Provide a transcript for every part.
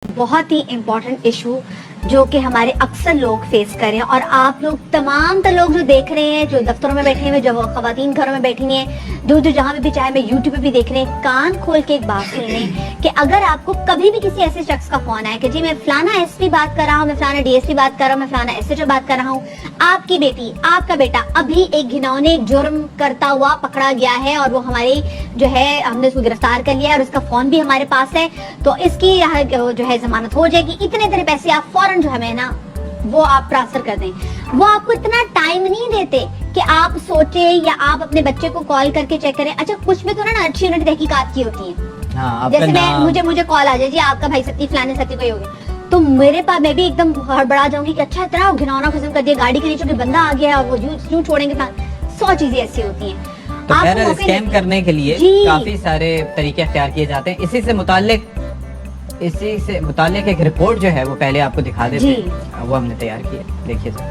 بہت ہی important issue جو کہ ہمارے اکثر لوگ فیس کر رہے ہیں، اور آپ لوگ تمام تر لوگ جو دیکھ رہے ہیں، جو دفتروں میں بیٹھے ہوئے، جو خواتین گھروں میں بیٹھی ہیں، جو جہاں پہ بھی چاہے میں یوٹیوب پہ بھی دیکھ رہے ہیں، کان کھول کے ایک بات سن لیں کہ اگر آپ کو کبھی بھی کسی ایسے شخص کا فون آئے کہ جی میں فلانا ایس پی بات کر رہا ہوں، میں فلانا ڈی ایس پی بات کر رہا ہوں، میں فلانا ایس ایچ او بات کر رہا ہوں، آپ کی بیٹی، آپ کا بیٹا ابھی ایک گھنونے جرم کرتا ہوا پکڑا گیا ہے اور وہ ہماری جو ہے ہم نے اس کو گرفتار کر لیا ہے اور اس کا فون بھی ہمارے پاس ہے، تو اس کی جو ہے ضمانت ہو جائے گی، اتنے پیسے آپ فوراً جو ہمیں نا وہ آپ ٹرانسفر کر دیں. وہ آپ کو اتنا ٹائم نہیں دیتے کہ آپ سوچیں یا آپ اپنے بچے کو کال کر کے چیک کریں. اچھا کچھ بھی تو نا اچھی انہوں نے تحقیقات کی ہوتی ہیں، جیسے مجھے کال آ جائے جی آپ کا بھائی ستی فلانے ستی کوئی ہوگی، تو میرے پاس میں بھی ایک دم ہڑبڑا جاؤں گی کہ اچھا اتنا گھنونا قسم کر دیا، گاڑی کے نیچے کوئی بندہ آ گیا ہے اور وہ یوں چھوڑیں گے. 100 چیزیں ایسی ہوتی ہیں. تو اسکیم کرنے کے لیے کافی سارے طریقے اختیار کیے جاتے ہیں. اسی سے متعلق ایک رپورٹ جو ہے وہ پہلے آپ کو دکھا دیتے ہیں، وہ ہم نے تیار کی ہے، دیکھیے ذرا.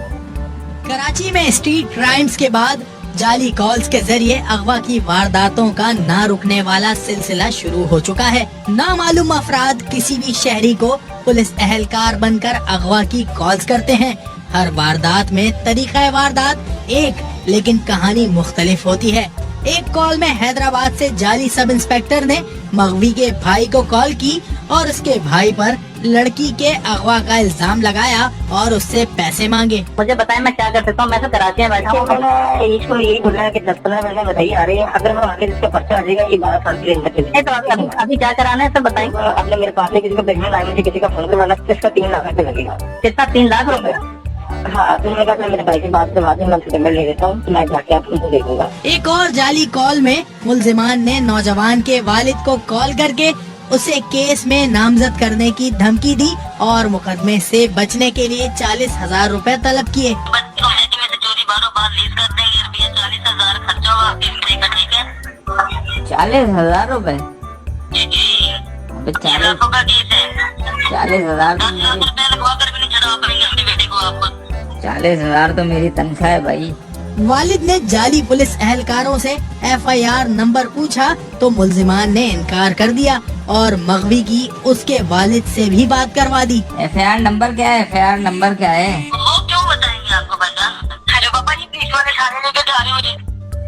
کراچی میں اسٹریٹ کرائمز کے بعد جعلی کالز کے ذریعے اغوا کی وارداتوں کا نہ رکنے والا سلسلہ شروع ہو چکا ہے. نامعلوم افراد کسی بھی شہری کو پولیس اہلکار بن کر اغوا کی کالز کرتے ہیں. ہر واردات میں طریقہ واردات ایک لیکن کہانی مختلف ہوتی ہے. ایک کال میں حیدرآباد سے جعلی سب انسپیکٹر نے مغوی کے بھائی کو کال کی اور اس کے بھائی پر لڑکی کے اغوا کا الزام لگایا اور اس سے پیسے مانگے. مجھے بتائیں میں کیا کر سکتا ہوں؟ میں تو کراچی میں بیٹھا ہوں. میں نے اس کو یہی بولا ہے کہ 10-15 منٹ میں بتائیے آ رہی ہے، اگر وہ آگے جس کا پرچہ آ جائے گا یہ 12 سال کے لیے. تو ابھی کیا کرانا ہے سب بتائیں. آپ نے میرے پاس کسی کو بھیجنا ہے، مجھے کسی کا فون کروانا ہے، اس کا 3 لاکھ روپے لگے گا. کتنا؟ 3 لاکھ روپے. ہاں تو میں کہا میرے بھائی کی بات سے میں سپٹمبر لے لیتا ہوں، میں جا کے آپ کو دیکھوں گا. ایک اور جعلی کال میں ملزمان نے نوجوان کے والد کو کال کر کے اسے کیس میں نامزد کرنے کی دھمکی دی اور مقدمے سے بچنے کے لیے 40,000 روپے طلب کیے. 40,000 روپے؟ 40,000 تو میری تنخواہ ہے بھائی. والد نے جعلی پولیس اہلکاروں سے FIR نمبر پوچھا تو ملزمان نے انکار کر دیا اور مغوی کی اس کے والد سے بھی بات کروا دی. FIR نمبر کیا ہے؟ FIR نمبر کیا ہے؟ وہ کیوں بتائیں گے آپ کو بھائی جان؟ ہیلو پاپا جی پلیز والے تھانے لے کے جا رہے ہو جی.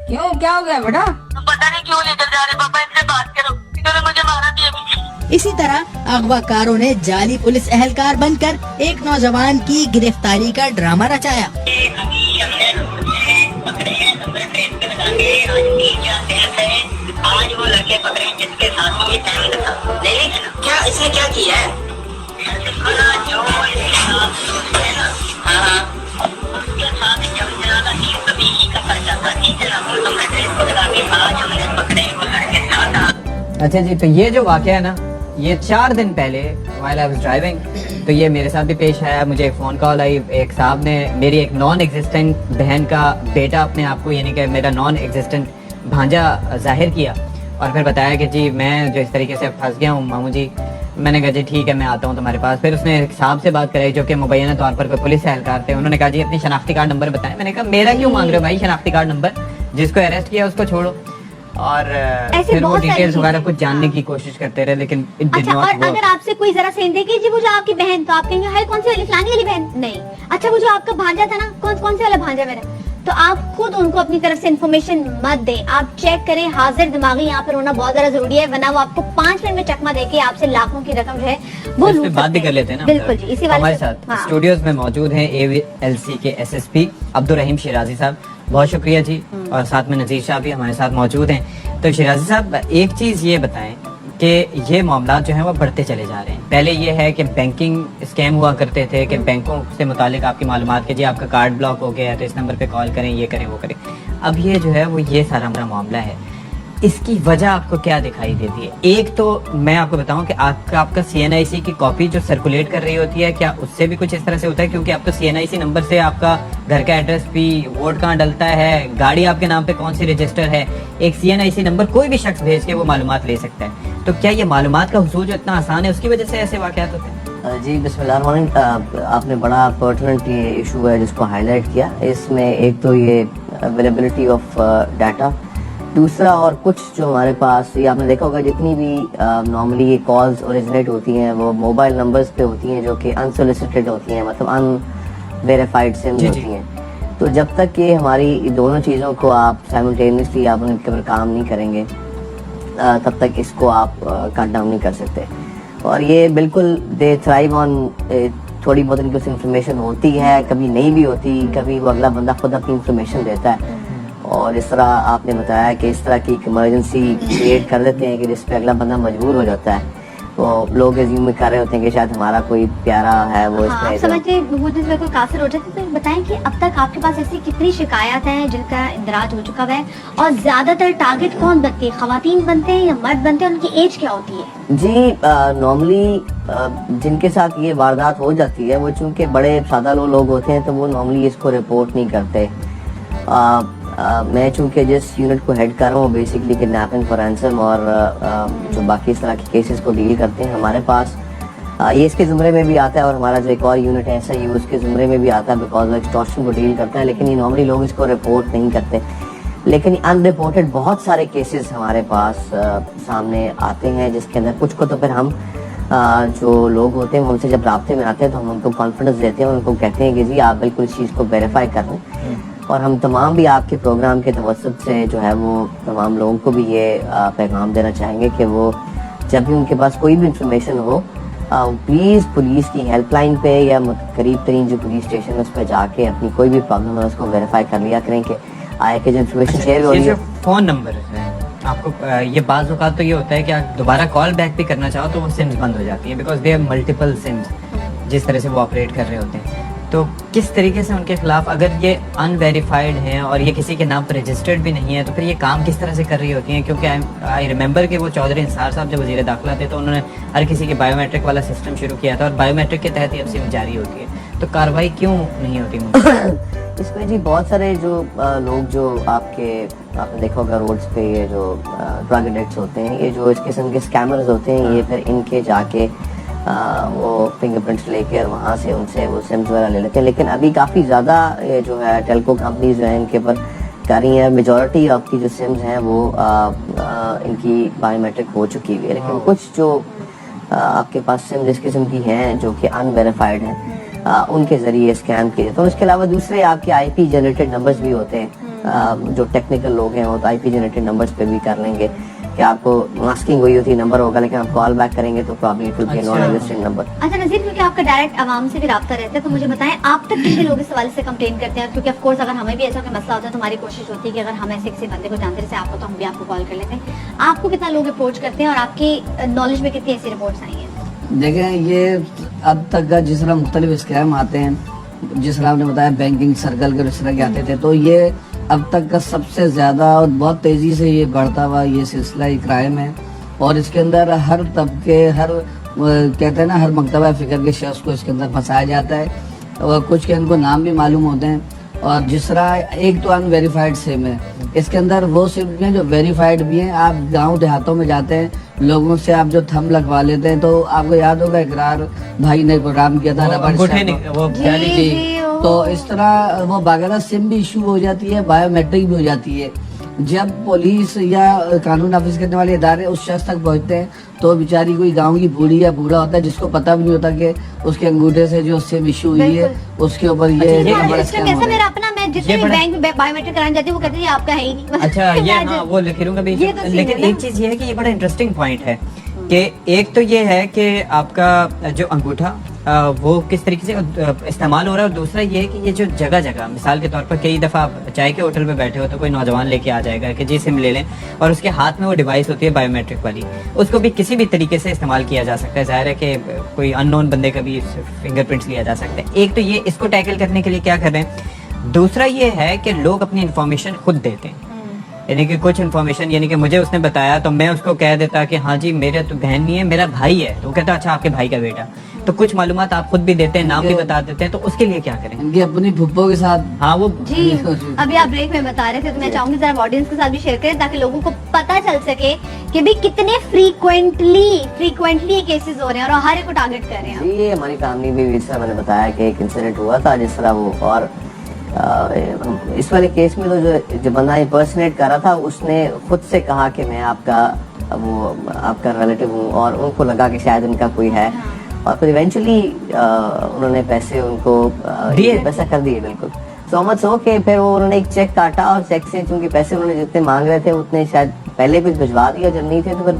کیوں کیا ہو گیا بیٹا؟ پتہ نہیں کیوں لے کر جا رہے پاپا، ان سے بات کرو، انہوں نے مجھے مارا بھی ابھی. اسی طرح اغوا کاروں نے جعلی پولیس اہلکار بن کر ایک نوجوان کی گرفتاری کا ڈرامہ رچایا. آج وہ لڑکے پکڑے جس کے ساتھ یہ کیا اس نے کیا کیا ہے؟ اچھا جی، تو یہ جو واقعہ ہے نا، یہ 4 دن پہلے while I was driving تو یہ میرے ساتھ بھی پیش آیا. مجھے ایک فون کال آئی، ایک صاحب نے میری ایک نان ایگزسٹنٹ بہن کا بیٹا اپنے آپ کو یعنی کہ میرا نان ایگزسٹنٹ بھانجا ظاہر کیا اور پھر بتایا کہ جی میں جو اس طریقے سے پھنس گیا ہوں ماموں جی. میں نے کہا جی ٹھیک ہے میں آتا ہوں تمہارے پاس. پھر اس نے ایک صاحب سے بات کرائی جو کہ مبینہ طور پر کوئی پولیس اہلکار تھے. انہوں نے کہا جی اپنی شناختی کارڈ نمبر بتائیں. میں نے کہا میرا کیوں مانگ رہے ہو بھائی شناختی کارڈ نمبر؟ جس کو اریسٹ کیا اس کو چھوڑو. اور پھر وہ ڈیٹیلز وغیرہ کچھ جاننے کی کوشش کرتے رہے لیکن اچھا. اور اگر آپ سے کوئی ذرا سین دے کہ جی وہ جو آپ کی بہن، تو آپ کہیں گے ہائی کون سی والی فلانی والی بہن؟ نہیں. اچھا وہ جو آپ کا بھانجا تھا نا، کون سے والا بھانجا میرا؟ تو آپ خود ان کو اپنی طرف سے انفارمیشن مت دیں. آپ چیک کریں. حاضر دماغی یہاں پر ہونا بہت زیادہ ضروری ہے، ورنہ وہ آپ کو 5 منٹ میں چکما دے کے آپ سے لاکھوں کی رقم جو ہے وہ اس پہ بات بھی کر لیتے ہیں نا. بالکل جی. اسی ہمارے ساتھ اسٹوڈیوز میں موجود ہیں AVLC کے SSP عبدالرحیم شیرازی صاحب. بہت شکریہ جی. اور ساتھ میں نذیر شاہ بھی ہمارے ساتھ موجود ہیں. تو شیرازی صاحب ایک چیز یہ بتائیں کہ یہ معاملات جو ہیں وہ بڑھتے چلے جا رہے ہیں. پہلے یہ ہے کہ بینکنگ اسکیم ہوا کرتے تھے کہ بینکوں سے متعلق آپ کی معلومات کہ جی آپ کا کارڈ بلاک ہو گیا ہے تو اس نمبر پہ کال کریں، یہ کریں وہ کریں. اب یہ جو ہے وہ یہ سارا ہمارا معاملہ ہے. اس کی وجہ آپ کو کیا دکھائی دیتی ہے؟ ایک تو میں آپ کو بتاؤں کہ آپ کا CNIC کی کاپی جو سرکولیٹ کر رہی ہوتی ہے، کیا اس سے بھی کچھ اس طرح سے ہوتا ہے؟ کیونکہ آپ تو CNIC نمبر سے آپ کا گھر کا ایڈریس بھی، ووٹ کہاں ڈلتا ہے، گاڑی آپ کے نام پہ کون سی رجسٹر ہے، ایک CNIC نمبر کوئی بھی شخص بھیج کے وہ معلومات لے سکتا ہے. تو کیا یہ معلومات کا حصول جو اتنا آسان ہے اس کی وجہ سے ایسے واقعات ہوتے ہیں؟ جی بسم اللہ الرحمن الرحیم. آپ نے بڑا پرٹننٹ یہ ایشو ہے جس کو ہائی لائٹ کیا. اس میں ایک تو یہ اویلیبلٹی آف ڈاٹا دوسرا اور کچھ جو ہمارے پاس یہ آپ نے دیکھا ہوگا جتنی بھی نارملی یہ کالز اوریجنیٹ ہوتی ہیں وہ موبائل نمبرز پہ ہوتی ہیں جو کہ انسولیسیٹڈ ہوتی ہیں, مطلب ان ویریفائڈ سمز ہوتی ہیں. تو جب تک کہ ہماری دونوں چیزوں کو آپ سائملٹینیسلی آپ ان کے اوپر کام نہیں کریں گے تب تک اس کو آپ کٹ ڈاؤن نہیں کر سکتے. اور یہ بالکل دے تھرائیو آن تھوڑی بہت ان کی انفارمیشن ہوتی ہے, کبھی نہیں بھی ہوتی, کبھی وہ اگلا بندہ خود اپنی انفارمیشن دیتا ہے اور اس طرح آپ نے بتایا کہ اس طرح کی ایک ایمرجنسی کریٹ کر دیتے ہیں کہ جس پہ اگلا بندہ مجبور ہو جاتا ہے. تو لوگ ایزیوم کر رہے ہوتے ہیں کہ شاید ہمارا کوئی پیارا ہے وہ اس آپ میں سمجھتے وہ جس میں کوئی قاصر ہو جاتے تو بتائیں کہ اب تک آپ کے پاس ایسی کتنی شکایات ہیں جن کا اندراج ہو چکا ہے, اور زیادہ تر ٹارگٹ کون بنتی ہے, خواتین بنتے ہیں یا مرد بنتے ہیں, ان کی ایج کیا ہوتی ہے؟ جی نارملی جن کے ساتھ یہ واردات ہو جاتی ہے وہ چونکہ بڑے سادہ لوگ ہوتے ہیں تو وہ نارملی اس کو رپورٹ نہیں کرتے. میں چونکہ جس یونٹ کو ہیڈ کر رہا ہوں بیسکلی کڈنیپنگ فار رینسم اور جو باقی اس طرح کے کیسز کو ڈیل کرتے ہیں ہمارے پاس یہ اس کے زمرے میں بھی آتا ہے, اور ہمارا جو ایک اور یونٹ ہے ایسا ہی اس کے زمرے میں بھی آتا ہے بیکاز ایکسٹورشن کو ڈیل کرتا ہے, لیکن یہ نارملی لوگ اس کو رپورٹ نہیں کرتے. لیکن ان رپورٹڈ بہت سارے کیسز ہمارے پاس سامنے آتے ہیں جس کے اندر کچھ کو تو پھر ہم جو لوگ ہوتے ہیں ہم سے جب رابطے میں آتے ہیں تو ہم ان کو کانفیڈنس دیتے ہیں, ان کو کہتے ہیں کہ جی آپ بالکل اس چیز کو ویریفائی کر لیں. اور ہم تمام بھی آپ کے پروگرام کے توسط سے جو ہے وہ تمام لوگوں کو بھی یہ پیغام دینا چاہیں گے کہ وہ جب بھی ان کے پاس کوئی بھی انفارمیشن ہو پلیز پولیس کی ہیلپ لائن پہ یا قریب ترین جو پولیس اسٹیشن ہے اس پہ جا کے اپنی کوئی بھی پرابلم ہے اس کو ویریفائی کر لیا کریں کہ آیا کہ جو انفارمیشن شیئر ہو رہی ہے. فون نمبر آپ کو یہ بعض اوقات تو یہ ہوتا ہے کہ آپ دوبارہ کال بیک بھی کرنا چاہو تو وہ سمز بند ہو جاتی ہیں because they have multiple sums جس طرح سے وہ آپریٹ کر رہے ہوتے ہیں. تو کس طریقے سے ان کے خلاف اگر یہ ان ویریفائڈ ہیں اور یہ کسی کے نام پر رجسٹرڈ بھی نہیں ہے تو پھر یہ کام کس طرح سے کر رہی ہوتی ہیں؟ کیونکہ آئی ریمبر کہ وہ چودھری انصار صاحب جب وزیر داخلہ تھے تو انہوں نے ہر کسی کے بایو میٹرک والا سسٹم شروع کیا تھا اور بایو میٹرک کے تحت یہ اب سم جاری ہوتی ہے, تو کارروائی کیوں نہیں ہوتی؟ اس میں جی بہت سارے جو لوگ جو آپ نے دیکھا ہوگا روڈز پہ یہ جو ڈرگ ایڈکٹس ہوتے ہیں, یہ جو اس قسم کے اسکیمرز ہوتے ہیں یہ پھر ان کے جا کے وہ فنگر پرنٹس لے کے اور وہاں سے ان سے وہ سمز وغیرہ لے لیتے ہیں. لیکن ابھی کافی زیادہ جو ہے ٹیلکو کمپنیز جو ہیں ان کے اوپر کر رہی ہیں. میجورٹی آپ کی جو سمز ہیں وہ ان کی بایو میٹرک ہو چکی ہوئی ہے, لیکن کچھ جو آپ کے پاس سم جس قسم کی ہیں جو کہ ان ویریفائڈ ہیں ان کے ذریعے اسکیم کیے جاتے ہیں. اس کے علاوہ دوسرے آپ کے آئی پی جنریٹڈ نمبرز بھی ہوتے ہیں, جو ٹیکنیکل لوگ ہیں وہ تو آئی پی جنریٹڈ نمبرز پہ بھی کر لیں گے کہ آپ کو ماسکنگ ہوئی ہوتی نمبر ہوگا لیکن آپ کال بیک کریں گے تو probably it will be non existing number. اچھا نذیر, کیونکہ آپ کا ڈائریکٹ عوام سے بھی رابطہ رہتا ہے تو مجھے بتائیں آپ تک کتنے لوگ اس حوالے سے کمپلین کرتے ہیں؟ کیونکہ آف کورس اگر ہمیں بھی ایسا کوئی مسئلہ ہوتا ہے تو ہماری کوشش ہوتی ہے کہ اگر ہم ایسے کسی بندے کو جانتے جیسے آپ کو تو ہم بھی آپ کو کال کر لیتے ہیں. آپ کو کتنا لوگ اپروچ کرتے ہیں اور آپ کی نالج میں کتنی ایسی رپورٹس آئی ہیں؟ دیکھیں یہ اب تک کا جس طرح مختلف اسکیم آتے ہیں, جس طرح آپ نے بتایا بینکنگ سرکل کے اس طرح کے آتے تھے, تو یہ اب تک کا سب سے زیادہ اور بہت تیزی سے یہ بڑھتا ہوا یہ سلسلہ کرائم ہے. اور اس کے اندر ہر طبقے کہتے ہیں نا ہر مکتبہ فکر کے شخص کو اس کے اندر پھنسایا جاتا ہے, اور کچھ کے ان کو نام بھی معلوم ہوتے ہیں. اور جس طرح ایک تو ان ویریفائڈ سم ہے, اس کے اندر وہ سم بھی ہیں جو ویریفائڈ بھی ہیں. آپ گاؤں دیہاتوں میں جاتے ہیں لوگوں سے آپ جو تھم لگوا لیتے ہیں, تو آپ کو یاد ہوگا اقرار بھائی نے پروگرام کیا تھا تو اس طرح وہ باقاعدہ سم بھی ایشو ہو جاتی ہے, بایو میٹرک بھی ہو جاتی ہے. جب پولیس یا قانون نافذ کرنے والے ادارے اس شخص تک پہنچتے ہیں تو بیچاری کوئی گاؤں کی بوڑھی یا بوڑھا ہوتا ہے جس کو پتہ بھی نہیں ہوتا کہ اس کے انگوٹھے سے جو سم ایشو ہوئی ہے اس کے اوپر یہ میرا اپنا میں جس بینک میں بایو میٹرک کرانے جاتی ہوں وہ کہتے ہیں آپ کا ہے ہی نہیں. اچھا یہ وہ لکھوں گا بھی, لیکن ایک چیز یہ ہے کہ یہ بڑا انٹرسٹنگ پوائنٹ ہے کہ ایک تو یہ ہے کہ آپ کا جو انگوٹھا وہ کس طریقے سے استعمال ہو رہا ہے, اور دوسرا یہ ہے کہ یہ جو جگہ جگہ مثال کے طور پر کئی دفعہ آپ چائے کے ہوٹل پہ بیٹھے ہو تو کوئی نوجوان لے کے آ جائے گا کہ جی سم لے لیں, اور اس کے ہاتھ میں وہ ڈیوائس ہوتی ہے بایو میٹرک والی, اس کو بھی کسی بھی طریقے سے استعمال کیا جا سکتا ہے. ظاہر ہے کہ کوئی ان نون بندے کا بھی فنگر پرنٹس لیا جا سکتا ہے. ایک تو یہ اس کو ٹیکل کرنے کے لیے کیا کر رہے ہیں, دوسرا یہ ہے کہ لوگ اپنی انفارمیشن خود دیتے ہیں. یعنی کہ کچھ انفارمیشن یعنی کہ مجھے اس نے بتایا تو میں اس کو کہہ دیتا کہ ہاں جی میرا تو بہن نہیں ہے میرا بھائی ہے, تو وہ کہتا اچھا آپ کے بھائی کا بیٹا. تو کچھ معلومات آپ خود بھی دیتے ہیں, نام بھی بتا دیتے ہیں, تو اس کے لیے کیا کریں؟ ان کی اپنی پھپھو کے ساتھ. ہاں وہ جی ابھی آپ بریک میں بتا رہے تھے تو میں چاہوں گی ذرا آڈینس کے ساتھ بھی شیئر کریں تاکہ لوگوں کو پتہ چل سکے کہ بھی کتنے فریکوینٹلی کیسز ہو رہے ہیں اور ہر ایک کو ٹارگٹ کر رہے ہیں. یہ ہماری فیملی میں جس طرح میں نے بتایا کہ ایک انسیڈنٹ ہوا تھا جس طرح وہ, اور اس والے کیس میں تو جو بندہ امپرسنیٹ کر رہا تھا اس نے خود سے کہا کہ میں آپ کا ریلیٹیو ہوں, اور ان کو لگا کہ شاید ان کا کوئی ہے, اور پھر ایونچولی انہوں نے پیسے ان کو پیسہ کر دیے بالکل. سو مچ ہو کہ پھر وہ انہوں نے ایک چیک کاٹا, اور چیک سے چونکہ پیسے انہوں نے جتنے مانگ رہے تھے اتنے شاید پہلے کچھ بھجوا دیا, جب نہیں تھے تو پھر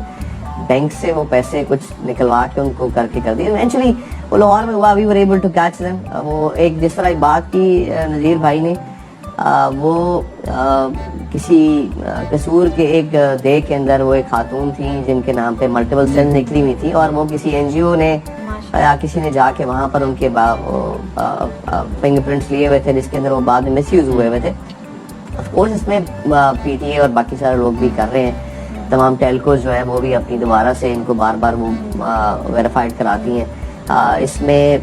بینک سے وہ پیسے کچھ نکلوا کے ان کو کر دیے. ایونچولی وہ لاہور میں ہوا, we were able to catch them. وہ ایک جس طرح بات کی نذیر بھائی نے, وہ کسی قصور کے ایک دے کے اندر وہ ایک خاتون تھیں جن کے نام پہ ملٹیپل سینس نکلی ہوئی تھی, اور وہ کسی این جی او نے یا کسی نے جا کے وہاں پر ان کے فنگر پرنٹس لیے ہوئے تھے, جس کے اندر وہ بعد میں مس یوز ہوئے ہوئے تھے. آف کورس اس میں پی ٹی اے اور باقی سارے لوگ بھی کر رہے ہیں, تمام ٹیلکوز جو ہے وہ بھی اپنی دوبارہ سے ان کو بار بار وہ ویریفائڈ کراتی ہیں. اس میں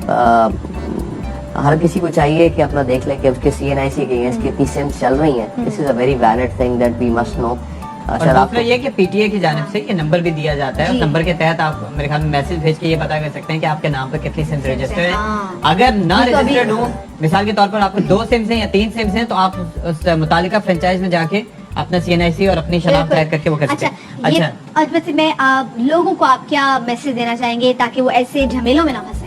ہر کسی کو چاہیے کہ اپنا دیکھ لے کہ اس کے سی این آئی سی کے اس کی اتنی سمس چل رہی ہیں. This is a very valid thing that we must know. اور دوسرا یہ کہ پی ٹی اے کی جانب سے یہ نمبر بھی دیا جاتا ہے, اس نمبر کے تحت آپ میرے خیال میں میسج بھیج کے یہ پتا کر سکتے ہیں کہ آپ کے نام پر کتنی سمس رجسٹرڈ ہیں. اگر نہ رجسٹرڈ ہوں, مثال کے طور پر آپ کو 2 سمس ہیں یا 3 سمس ہیں, تو آپ اس متعلقہ فرنچائز میں جا کے اپنا سی این آئی سی اور اپنی شناخت ظاہر کر کے وہ کر سکتے ہیں. اچھا, اور ویسے میں لوگوں کو آپ کیا میسج دینا چاہیں گے تاکہ وہ ایسے جھمیلوں میں نہ پھنسیں؟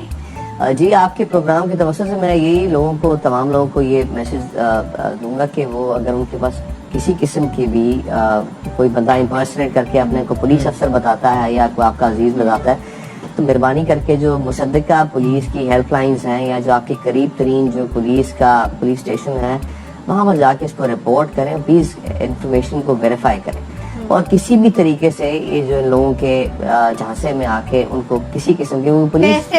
جی, آپ کے پروگرام کے توسط سے میں یہی لوگوں کو, تمام لوگوں کو یہ میسج دوں گا کہ وہ اگر ان کے پاس کسی قسم کی بھی کوئی بندہ امپرسنیٹ کر کے اپنے کو پولیس افسر بتاتا ہے یا کوئی آپ کا عزیز بتاتا ہے, تو مہربانی کر کے جو مصدقہ پولیس کی ہیلپ لائنز ہیں یا جو آپ کے قریب ترین جو پولیس اسٹیشن ہے وہاں پر جا کے اس کو رپورٹ کریں. پلیز انفارمیشن کو ویریفائی کریں, اور کسی بھی طریقے سے یہ جو لوگوں کے جھانسے میں آ کے ان کو کسی قسم کے پولیس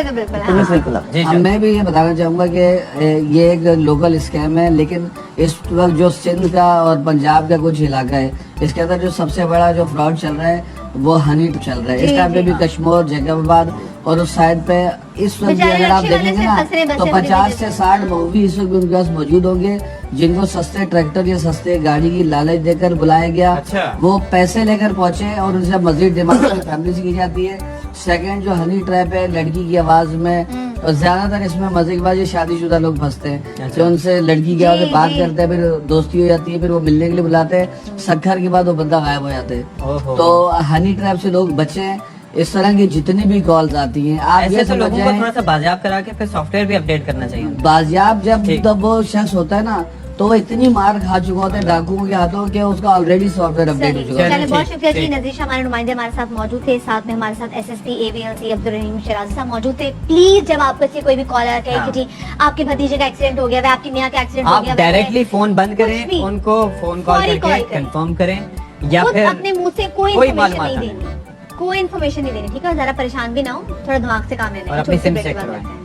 بالکل. میں بھی یہ بتانا چاہوں گا کہ یہ ایک لوکل اسکیم ہے, لیکن اس وقت جو سندھ کا اور پنجاب کا کچھ علاقہ ہے اس کے اندر جو سب سے بڑا جو فراڈ چل رہا ہے وہ ہنی چل رہا ہے. اس ٹائم پہ بھی کشمور, جیکب آباد اور اس سائڈ پہ اس وقت بھی اگر آپ دیکھیں گے نا تو 50 سے 60 مووی اس وقت ان کے پاس موجود ہوں گے جن کو سستے ٹریکٹر یا سستے گاڑی کی لالچ دے کر بلایا گیا, وہ پیسے لے کر پہنچے اور ان سے مزید ڈیمانڈ فیملی سے کی جاتی ہے. سیکنڈ جو ہنی ٹریپ ہے لڑکی کی آواز میں, اور زیادہ تر اس میں مزے کے بعد یہ شادی شدہ لوگ پھنستے ہیں جو ان سے لڑکی کی آواز بات کرتے ہیں, پھر دوستی ہو جاتی ہے, پھر وہ ملنے کے لیے بلاتے ہیں, سکھر کے بعد وہ بندہ غائب ہو جاتے ہیں. تو ہنی ٹریپ سے لوگ بچیں. اس طرح کی جتنی بھی کالز آتی ہیں آپ ایسے یہ تو لوگوں کو سمجھیں, تھوڑا سا بازیاب کرا کے پھر سافٹ ویئر بھی اپڈیٹ کرنا چاہیے. بازیاب جب وہ شخص ہوتا ہے نا تو وہ اتنی مار کھا چکا ہوتا ہے ڈاکوؤں کے ہاتھوں کہ اس کا آلریڈی سافٹ ویئر اپڈیٹ ہو چکا ہے. چلے, بہت شکریہ جی. نذیر شاہ ہمارے نمائندے ہمارے ساتھ موجود تھے, ساتھ میں ہمارے ساتھ S S P AVLC Abdul Rahim Shirazi صاحب موجود تھے. پلیز جب آپ سے کوئی بھی کال آتا ہے کہ جی آپ کے بھتیجے کا ایکسیڈنٹ ہو گیا ہے, آپ کی میاں کا ایکسیڈنٹ ہو گیا ہے, آپ ڈائریکٹلی فون بند کریں, ان کو فون کال کر کے کنفرم کریں, یا پھر اپنے منہ سے کوئی معلومات انفارمیشن نہیں دینی, کوئی انفارمیشن نہیں دینی, ٹھیک ہے. ذرا پریشان بھی نہ ہو, تھوڑا دماغ سے کام لینا اور اپنی سم چیک کروایں.